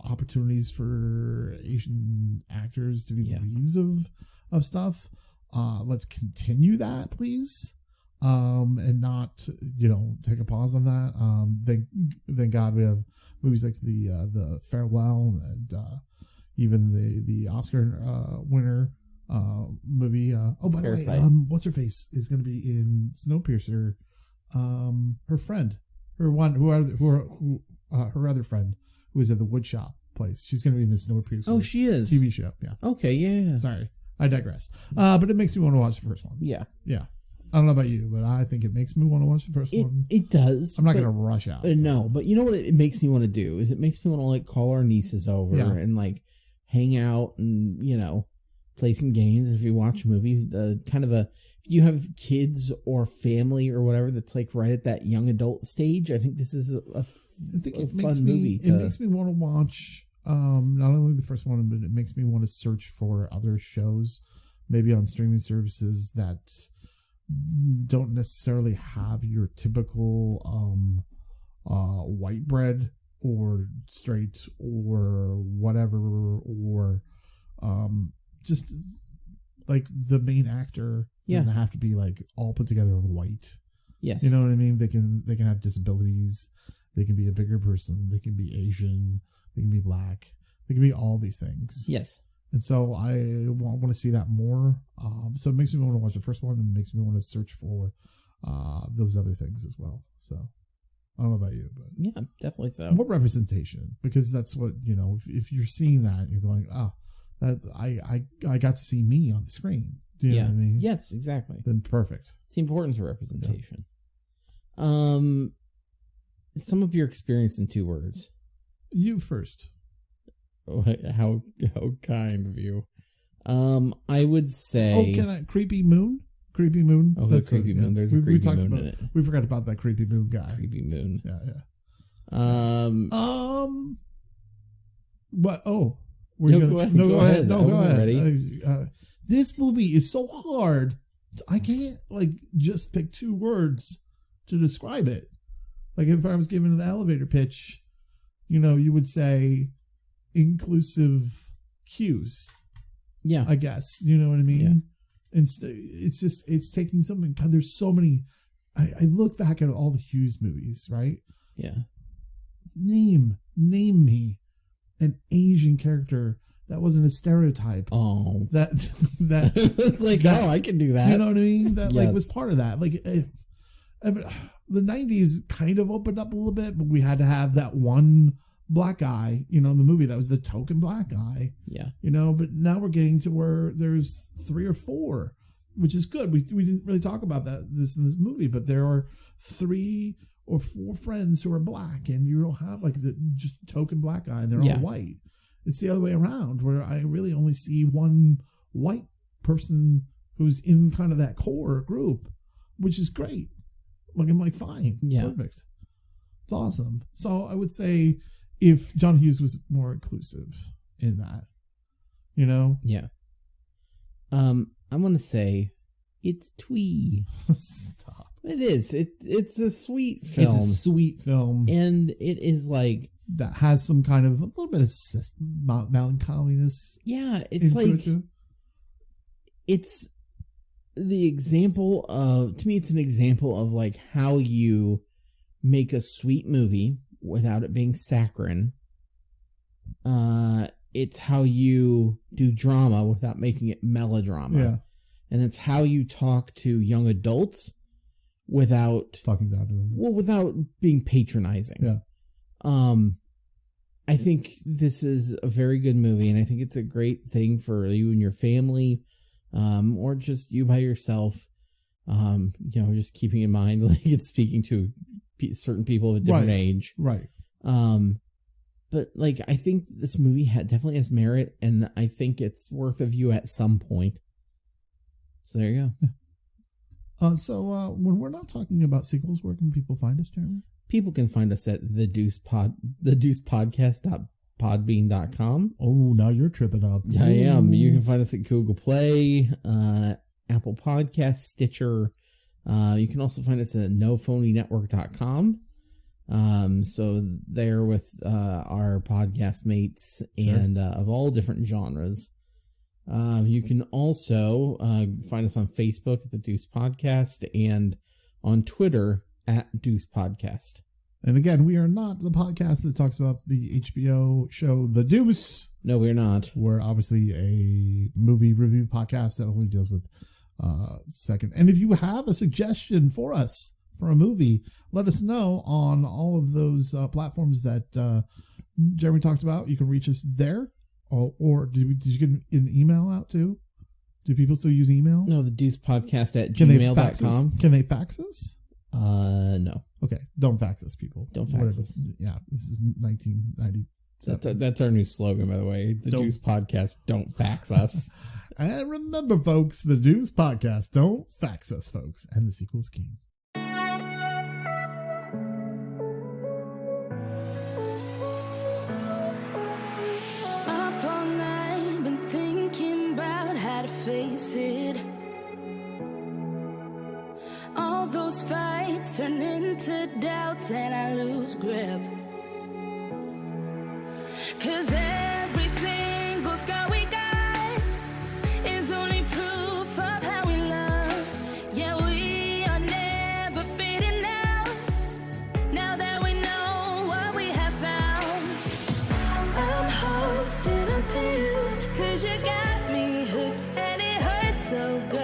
opportunities for Asian actors to be the leads of stuff. Let's continue that, please. And not, take a pause on that. Thank God we have movies like the Farewell and even the Oscar winner movie. By the way, what's her face is going to be in Snowpiercer. Her friend, her other friend who is at the woodshop place. She's going to be in the Snowpiercer. Oh, she is. TV show. Yeah. Okay. Yeah. Sorry, I digress. But it makes me want to watch the first one. Yeah. Yeah. I don't know about you, but I think it makes me want to watch the first one. It does. I'm not going to rush out. No, but you know what it makes me want to do is it makes me want to like call our nieces over and like hang out and play some games. If you watch a movie, if you have kids or family or whatever that's like right at that young adult stage, I think this is a fun movie. It makes me want to watch not only the first one, but it makes me want to search for other shows, maybe on streaming services that don't necessarily have your typical white bread or straight or whatever, or just like the main actor doesn't have to be like all put together in white. Yes. You know what I mean? They can have disabilities. They can be a bigger person. They can be Asian. They can be black. They can be all these things. Yes. And so I want to see that more. So it makes me want to watch the first one, and it makes me want to search for those other things as well. So I don't know about you, but yeah, definitely so. More representation, because that's what, you know, if you're seeing that, you're going, oh, that I got to see me on the screen. Do you know what I mean? Yes, exactly. Then perfect. It's the importance of representation. Yeah. Sum up your experience in 2 words. You first. Oh, how kind of you. I would say. Oh, Creepy Moon? Creepy Moon. Oh, the Creepy Moon. There's a Creepy Moon in it. We forgot about that Creepy Moon guy. Creepy Moon. Yeah. What? Oh, go ahead. No, go ahead. Ready. This movie is so hard. I can't just pick 2 words to describe it. Like if I was giving the elevator pitch, you would say inclusive cues. Yeah, I guess you know what I mean. Yeah. It's taking something. God, there's so many. I look back at all the Hughes movies, right? Yeah. Name me an Asian character that wasn't a stereotype. Oh, that it's like, that, I can do that. You know what I mean? That yes. was part of that. The 90s kind of opened up a little bit, but we had to have that one black guy, in the movie that was the token black guy. Yeah. But now we're getting to where there's 3 or 4, which is good. We didn't really talk about this in this movie, but there are 3 or 4 friends who are black, and you don't have the just token black guy and they're all white. It's the other way around, where I really only see one white person who's in kind of that core group, which is great. I'm like, fine, perfect. It's awesome. So I would say if John Hughes was more inclusive in that, Yeah. I'm going to say it's twee. Stop. It is. It's a sweet film. It's a sweet film. And it is that has some kind of a little bit of melancholiness. Yeah, it's it's the example of, to me, it's an example of how you make a sweet movie without it being saccharine. It's how you do drama without making it melodrama. Yeah. And it's how you talk to young adults without talking down to them. Well, without being patronizing. Yeah. I think this is a very good movie, and I think it's a great thing for you and your family, or just you by yourself. Just keeping in mind, it's speaking to certain people of a different age. Right. But I think this movie definitely has merit, and I think it's worth a view at some point. So there you go. So when we're not talking about sequels, where can people find us, Jeremy? People can find us at thedeucepodcast.podbean.com. Oh, now you're tripping up. I am. You can find us at Google Play, Apple Podcasts, Stitcher. You can also find us at nophonynetwork.com. So there with our podcast mates and of all different genres. You can also find us on Facebook at the Deuce Podcast and on Twitter at Deuce Podcast. And again, we are not the podcast that talks about the HBO show The Deuce. No, we're not. We're obviously a movie review podcast that only deals with second. And if you have a suggestion for us for a movie, let us know on all of those platforms that Jeremy talked about. You can reach us there. Or did you get an email out too? Do people still use email? No, the Deuce Podcast at gmail.com. Can they fax us? No. Okay, don't fax us, people. Don't fax us. Yeah, this is 1990. That's our new slogan, by the way. The Deuce Podcast, don't fax us. And remember, folks, the Deuce Podcast, don't fax us, folks. And the sequel's king. Up all night, been thinking about how to face it. All those fights turn into doubts and I lose grip. 'Cause every single scar we got is only proof of how we love. Yeah, we are never fitting out, now that we know what we have found. I'm holding on to you, 'cause you got me hooked and it hurts so good.